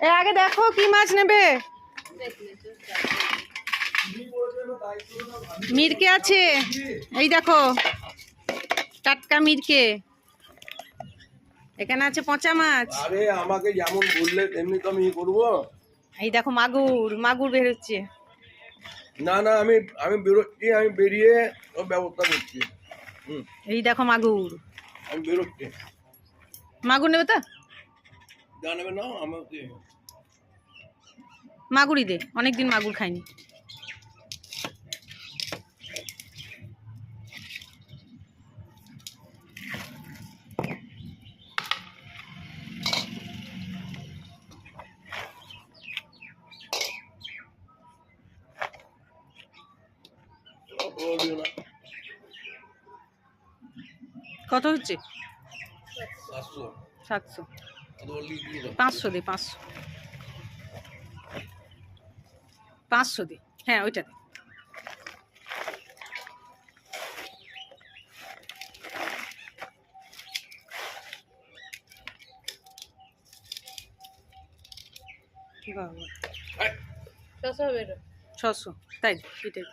আগে দেখো কি মাছ নেবে। মিরকে আছে, এই দেখো টাটকা মিরকে। এখানে আছে পচা মাছ। আরে আমাকে যেমন বললে তেমনি তো আমি করব। এই দেখো মাগুর, মাগুর বের হচ্ছে। না না, আমি আমি বেরোচ্ছি, আমি বেরিয়ে সব ব্যবস্থা করছি। এই দেখো মাগুর। আমি বেরোচ্ছি। মাগুর নেবে তো? জানাবে না আমাকে। মাগুরই দে, অনেকদিন মাগুর খাইনি। কত হচ্ছে? 700। 500 দে, 500। 500 দে, হ্যাঁ ওইটা দে। বাবা 600 তাই এটাই।